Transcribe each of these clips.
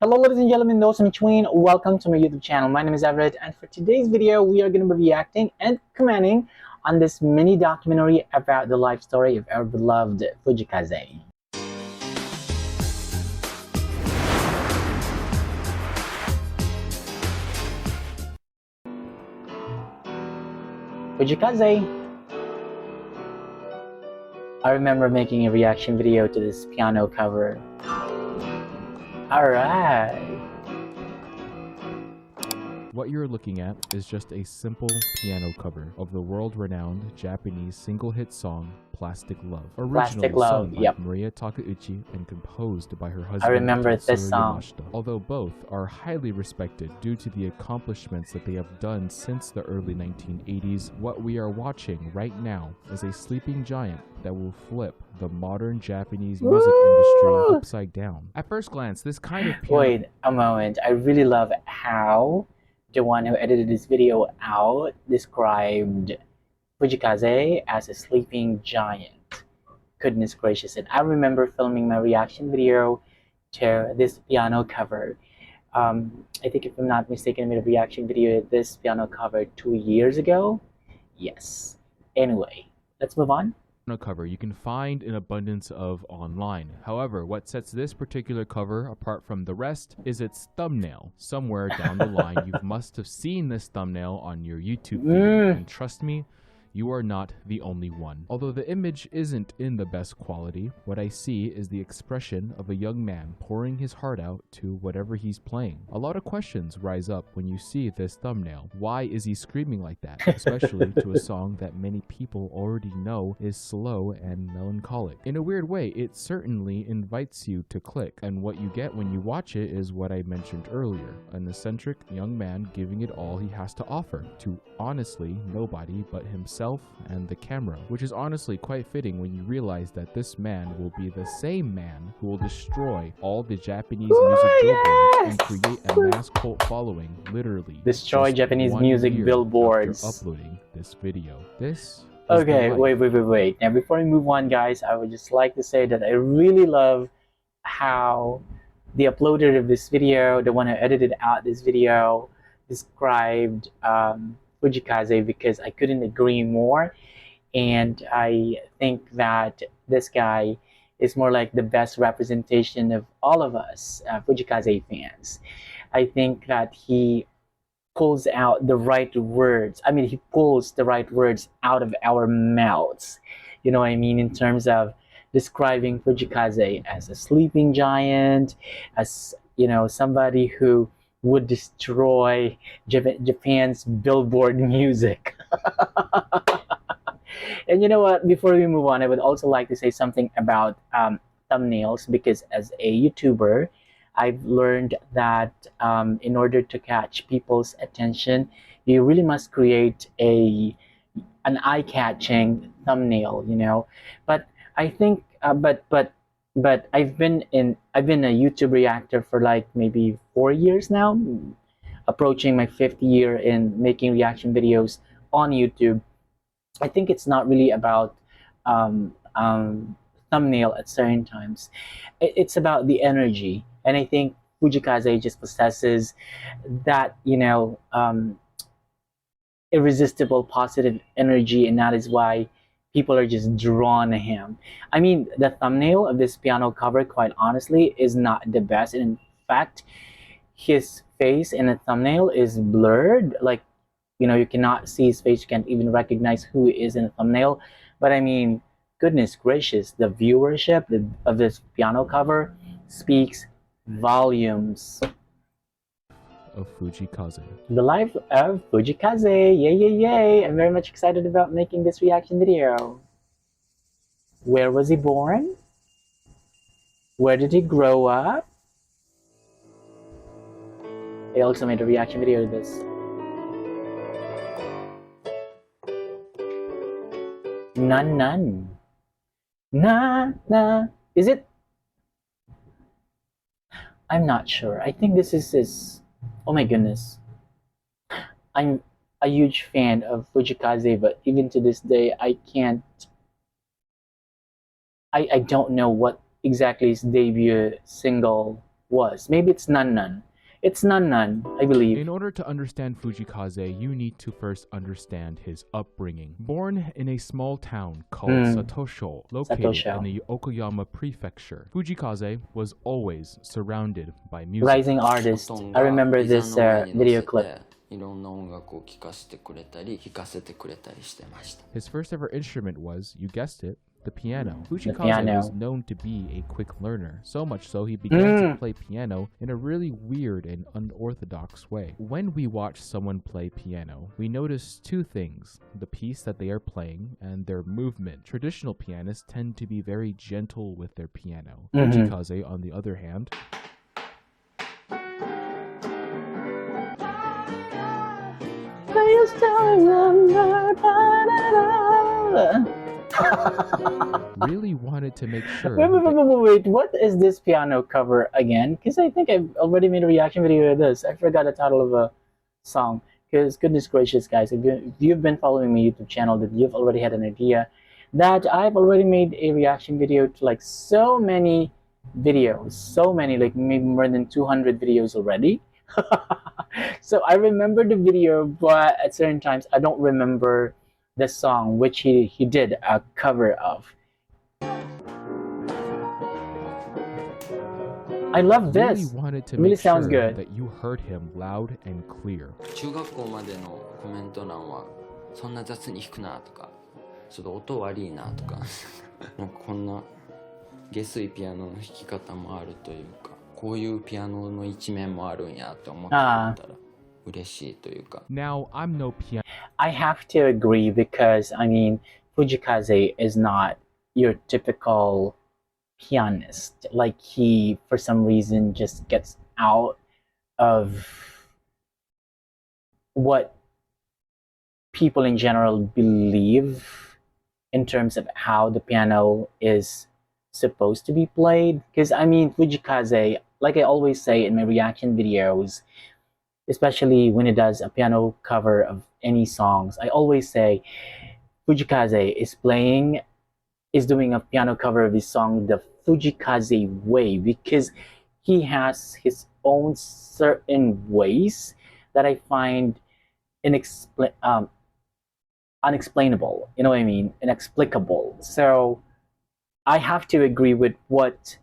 Hello ladies and gentlemen, those in between, welcome to my YouTube channel. My name is Everett, and for today's video we are going to be reacting and commenting on this mini documentary about the life story of our beloved Fujii Kaze. Fujii Kaze! I remember making a reaction video to this piano cover. Alright! What you're looking at is just a simple piano cover of the world-renowned Japanese single-hit song Plastic Love, originally sung by Maria Takeuchi and composed by her husband. I remember this song. Although both are highly respected due to the accomplishments that they have done since the early 1980s, what we are watching right now is a sleeping giant that will flip the modern Japanese music industry upside down. At first glance, this kind of piano... Wait a moment, I really love how the one who edited this video out described Fujii Kaze as a sleeping giant. Goodness gracious. And I remember filming my reaction video to this piano cover. I think if I'm not mistaken, I made a reaction video to this piano cover 2 years ago. Yes. Anyway, let's move on. Cover you can find an abundance of online. However, what sets this particular cover apart from the rest is its thumbnail. Somewhere down the line, you must have seen this thumbnail on your YouTube video, and trust me, you are not the only one. Although the image isn't in the best quality, what I see is the expression of a young man pouring his heart out to whatever he's playing. A lot of questions rise up when you see this thumbnail. Why is he screaming like that? Especially to a song that many people already know is slow and melancholic. In a weird way, it certainly invites you to click, and what you get when you watch it is what I mentioned earlier, an eccentric young man giving it all he has to offer to honestly nobody but himself and the camera, which is honestly quite fitting when you realize that this man will be the same man who will destroy all the Japanese music billboards and create a mass cult following, literally destroy Japanese music billboards after uploading this video. This okay, wait. Now before we move on, guys, I would just like to say that I really love how the uploader of this video, the one who edited out this video, described Fujii Kaze, because I couldn't agree more. And I think that this guy is more like the best representation of all of us Fujii Kaze fans. I think that he pulls out the right words. I mean, he pulls the right words out of our mouths. You know what I mean? In terms of describing Fujii Kaze as a sleeping giant, as, you know, somebody who would destroy Japan's billboard music. And you know what, before we move on, I would also like to say something about thumbnails, because as a YouTuber, I've learned that in order to catch people's attention, you really must create an eye-catching thumbnail, you know. But I think but I've been a YouTube reactor for like maybe 4 years now, approaching my 5th year in making reaction videos on YouTube. I think it's not really about thumbnail at certain times. It's about the energy, and I think Fujii Kaze just possesses that, you know, irresistible positive energy, and that is why people are just drawn to him. I mean, the thumbnail of this piano cover, quite honestly, is not the best. And in fact, his face in the thumbnail is blurred. Like, you know, you cannot see his face. You can't even recognize who he is in the thumbnail. But I mean, goodness gracious, the viewership of this piano cover speaks volumes. Of Fujii Kaze. The life of Fujii Kaze. Yay. I'm very much excited about making this reaction video. Where was he born? Where did he grow up? I also made a reaction video to this. None. Na. Is it? I'm not sure. I think this is his. Oh my goodness. I'm a huge fan of Fujii Kaze, but even to this day, I don't know what exactly his debut single was. Maybe it's Nun Nun. It's Nun Nun, I believe. In order to understand Fujii Kaze, you need to first understand his upbringing. Born in a small town called Satosho, located in the Okayama Prefecture, Fujii Kaze was always surrounded by music. Rising artist. I remember this video clip. His first ever instrument was, you guessed it, the piano. Fujii Kaze was known to be a quick learner, so much so he began to play piano in a really weird and unorthodox way. When we watch someone play piano, we notice two things: the piece that they are playing and their movement. Traditional pianists tend to be very gentle with their piano. Fujii Kaze, on the other hand, really wanted to make sure. Wait, what is this piano cover again? Because I think I've already made a reaction video of this. I forgot the title of a song. Because goodness gracious, guys, if you've been following my YouTube channel, that you've already had an idea that I've already made a reaction video to like so many videos, so many, like maybe more than 200 videos already. So I remember the video, but at certain times I don't remember the song which he did a cover of. I love this. Really wanted to really make sounds sure good. that you heard him loud and clear. 中学校までのコメント欄はそんな雑に弾くなとか、ちょっと音悪いなとか、なんかこんな下水ピアノの弾き方もあるというか、こういうピアノの一面もあるんやって思ってたら嬉しいというか。Now, I'm no piano. I have to agree because I mean, Fujii Kaze is not your typical pianist. Like he, for some reason, just gets out of what people in general believe in terms of how the piano is supposed to be played. Because I mean, Fujii Kaze, like I always say in my reaction videos, especially when he does a piano cover of any songs, I always say Fujii Kaze is doing a piano cover of his song the Fujii Kaze way, because he has his own certain ways that I find unexplainable, you know what I mean, inexplicable. So I have to agree with what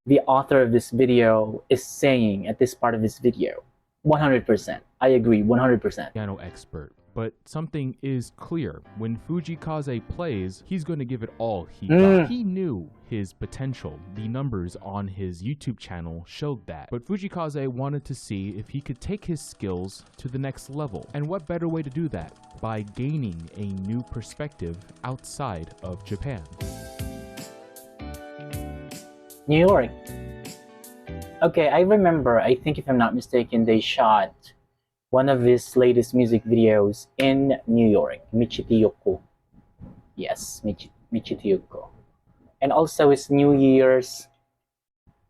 the author of this video is saying at this part of this video. 100%. I agree, 100%. Piano expert. But something is clear. When Fujii Kaze plays, he's going to give it all he got. He knew his potential. The numbers on his YouTube channel showed that. But Fujii Kaze wanted to see if he could take his skills to the next level. And what better way to do that? By gaining a new perspective outside of Japan. New York. Okay, I remember, I think if I'm not mistaken, they shot one of his latest music videos in New York, Michitiyoko. Yes, Michitiyoko. And also his New Year's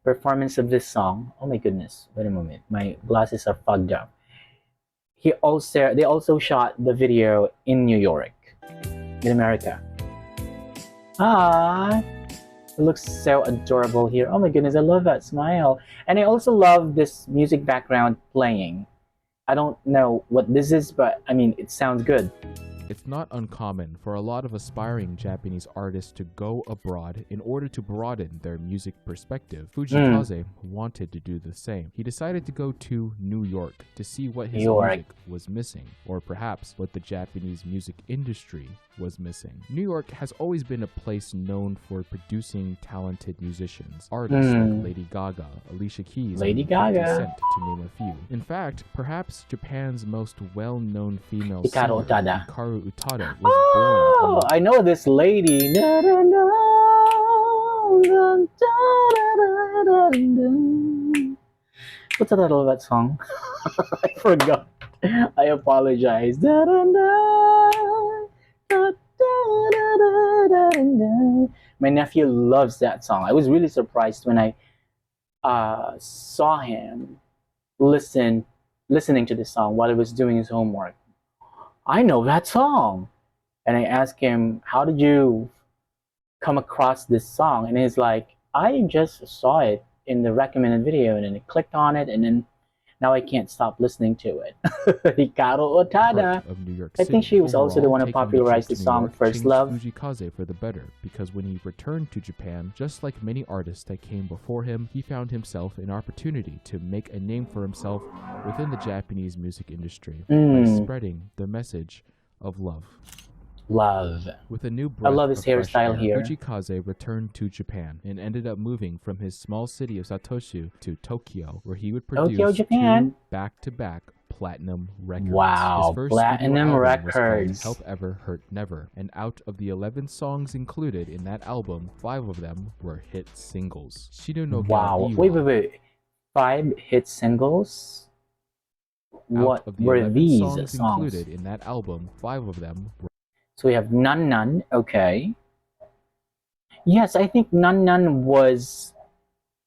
performance of this song. Oh my goodness, wait a moment, my glasses are fogged up. They also shot the video in New York, in America. Ah, it looks so adorable here. Oh my goodness, I love that smile. And I also love this music background playing. I don't know what this is, but I mean, it sounds good. It's not uncommon for a lot of aspiring Japanese artists to go abroad in order to broaden their music perspective. Fujii Kaze wanted to do the same. He decided to go to New York to see what his music was missing, or perhaps what the Japanese music industry was missing. New York has always been a place known for producing talented musicians, artists like Lady Gaga, Alicia Keys, and 50 Cent, to name a few. In fact, perhaps Japan's most well-known female singer, Hikaru Utada, was born. I know this lady. What's the title of that song? I forgot. I apologize. My nephew loves that song. I was really surprised when I saw him listening to this song while he was doing his homework. I know that song. And I asked him, how did you come across this song? And he's like, I just saw it in the recommended video, and then I clicked on it, and then now I can't stop listening to it. Hikaru Otada. Part of New York I City. think she was also the Overall, one who taking the popularized trip the to New song York First changed Love. Fujii Kaze for the better, because when he returned to Japan, just like many artists that came before him, he found himself an opportunity to make a name for himself within the Japanese music industry by spreading the message of love. Love. With a new I breath love his of fresh hairstyle air, here. Fujii Kaze returned to Japan and ended up moving from his small city of Satoshu to Tokyo, where he would produce Tokyo, Japan. 2 back-to-back platinum records. Wow, His first platinum studio album records. was called Help Ever Hurt Never, and out of the 11 songs included in that album, 5 of them were hit singles. Shido no Wow. Ga Wait. 5 hit singles? What Out of the were 11 these songs songs? included in that album, 5 of them were. So we have Nun Nun, okay. Yes, I think Nun Nun was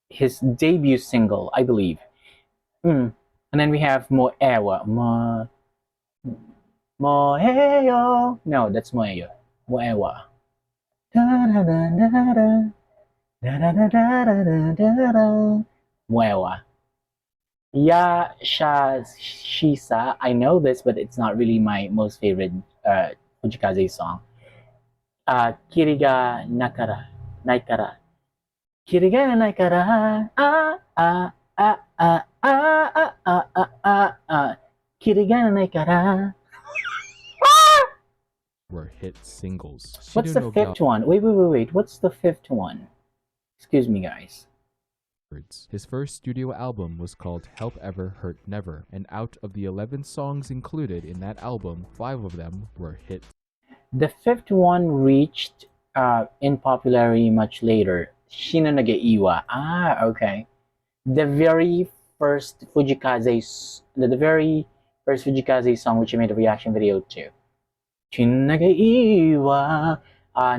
his debut single, I believe. And then we have Moewa. Moeyo. No, that's Moeyo. Moewa. Moewa. Ya Shisa. I know this, but it's not really my most favorite Fujii Kaze song. Kiriga Nakara. Naikara. Kiriga Naikara. Kiriga Naikara. Were hit singles. What's Shido the no fifth one? Wait. What's the fifth one? Excuse me, guys. His first studio album was called Help Ever Hurt Never, and out of the 11 songs included in that album, 5 of them were hits. The fifth one reached in popularity much later. Shino Nagaiwa. Okay. The very first Fujii Kaze, the very first Fujii Kaze song which I made a reaction video to. Shino Nagaiwa.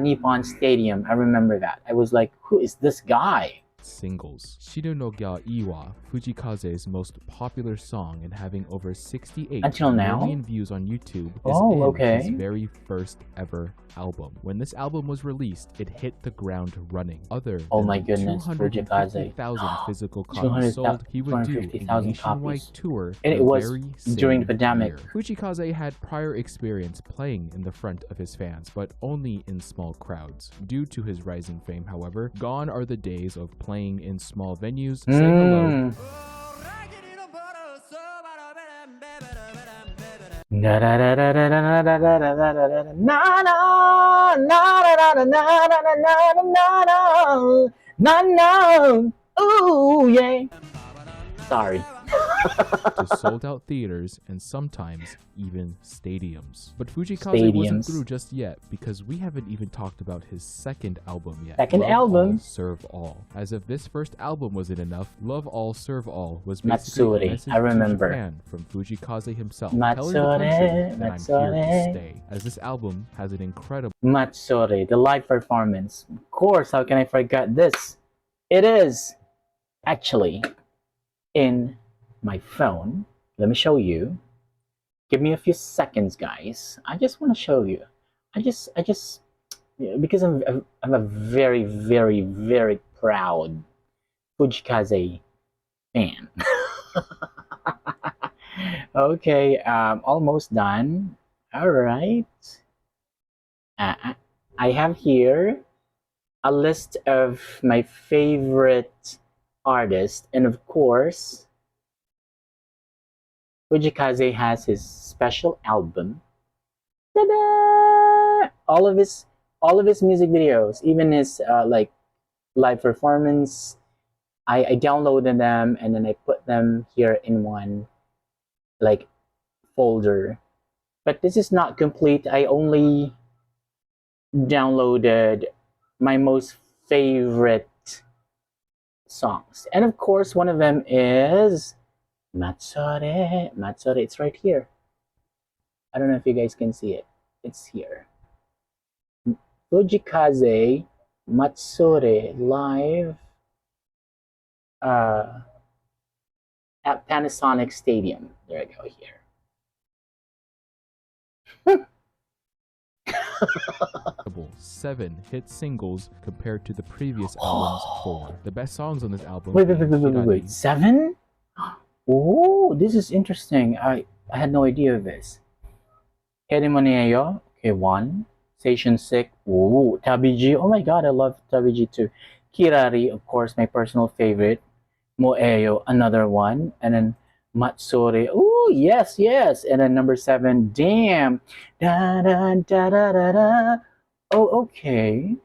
Nippon Stadium. I remember that. I was like, who is this guy? Singles. Shido no Ga Iwa, Fujii Kaze's most popular song and having over 68 Until now? million views on YouTube, is his very first ever album. When this album was released, it hit the ground running. Other than my goodness, Fujii Kaze. 250,000 physical copies sold, he would do a 250,000 nationwide copies. tour And it the was very during the same pandemic. year. Fujii Kaze had prior experience playing in the front of his fans, but only in small crowds. Due to his rising fame, however, gone are the days of playing in small venues, saying hello. Ooh, yeah. Sorry. To sold-out theaters and sometimes even stadiums. But Fujii Kaze wasn't through just yet, because we haven't even talked about his second album yet. Second Love album. All, Serve All. As if this first album wasn't enough, Love All, Serve All was basically Matsuri, a message I remember. to Japan from Fujii Kaze himself, Matsuri, telling the country that I'm here to Matsuri. stay. As this album has an incredible Matsuri, the live performance. Of course, how can I forget this? It is actually in my phone. Let me show you. Give me a few seconds, guys. I just want to show you. Because I'm a very, very, very proud Fujii Kaze fan. Okay, almost done. All right. I have here a list of my favorite artists, and of course, Fujii Kaze has his special album. Ta-da! All of his music videos, even his like live performance. I downloaded them and then I put them here in one like folder. But this is not complete. I only downloaded my most favorite songs. And of course, one of them is Matsuri. Matsuri, it's right here. I don't know if you guys can see it. It's here. Fujii Kaze Matsuri live at Panasonic Stadium. There I go here. 7 hit singles compared to the previous album's 4. The best songs on this album Wait, being Kirari, 7? Oh, this is interesting. I had no idea of this. Kerimoneo, okay, 1. Station 6, oh, Tabiji, oh my god, I love Tabiji too. Kirari, of course, my personal favorite. Moeo, another one. And then Matsuri, oh, yes, yes. And then number 7, damn. Da da da da da da. Oh, okay.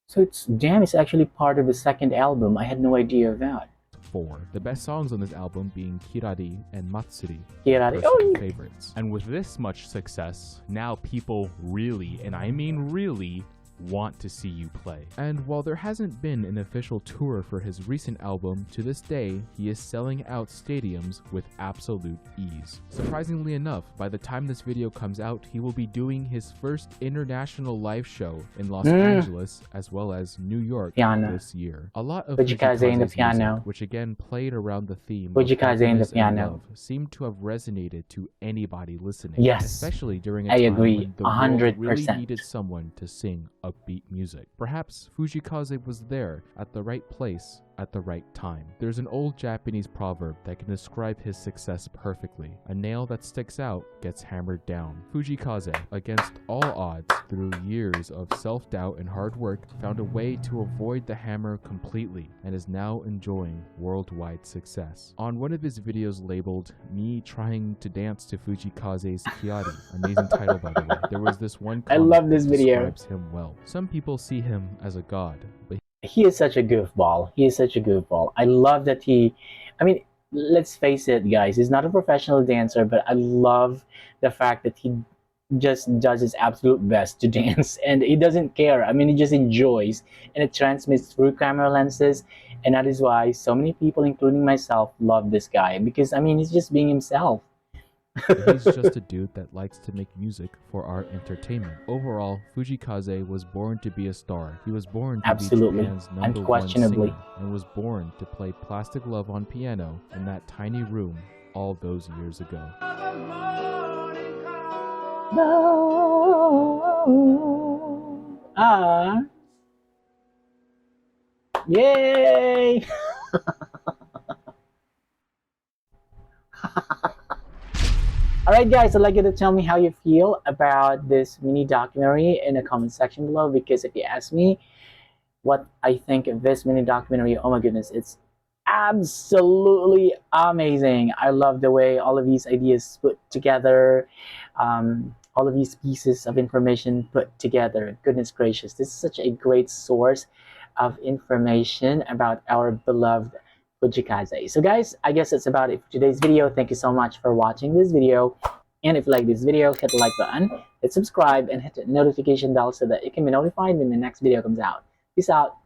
So it's damn, it's actually part of the second album. I had no idea of that. 4. The best songs on this album being Kirari and Matsuri, Kirari, personal oh, favorites. And with this much success, now people really, and I mean really, want to see you play. And while there hasn't been an official tour for his recent album, to this day, he is selling out stadiums with absolute ease. Surprisingly enough, by the time this video comes out, he will be doing his first international live show in Los Angeles as well as New York this year. A lot of Fujii Kaze in the Kaze's piano. music, which again played around the theme Fujii of Kaze in the happiness and piano. love, seemed to have resonated to anybody listening. Yes, especially during a I time agree, when the world really 100%. needed someone to sing upbeat music. Perhaps Fujii Kaze was there at the right place at the right time. There's an old Japanese proverb that can describe his success perfectly. A nail that sticks out gets hammered down. Fujii Kaze, against all odds, through years of self-doubt and hard work, found a way to avoid the hammer completely and is now enjoying worldwide success. On one of his videos labeled "Me Trying to Dance to Fujii Kaze's Kiari," amazing title by the way, there was this one I comment love this that video. describes him well. Some people see him as a god, but he is such a goofball. He is such a goofball. I love that I mean, let's face it, guys, he's not a professional dancer, but I love the fact that he just does his absolute best to dance and he doesn't care. I mean, he just enjoys and it transmits through camera lenses. And that is why so many people, including myself, love this guy because, I mean, he's just being himself. he's just a dude that likes to make music for our entertainment. Overall, Fujii Kaze was born to be a star. He was born to Absolutely, be Japan's number one unquestionably, singer and was born to play Plastic Love on piano in that tiny room all those years ago. No. Ah. Yay! Alright guys, I'd like you to tell me how you feel about this mini documentary in the comment section below, because if you ask me what I think of this mini documentary, oh my goodness, it's absolutely amazing. I love the way all of these ideas put together, all of these pieces of information put together. Goodness gracious, this is such a great source of information about our beloved Fujii Kaze. So guys, I guess that's about it for today's video. Thank you so much for watching this video. And if you like this video, hit the like button, hit subscribe, and hit the notification bell so that you can be notified when the next video comes out. Peace out.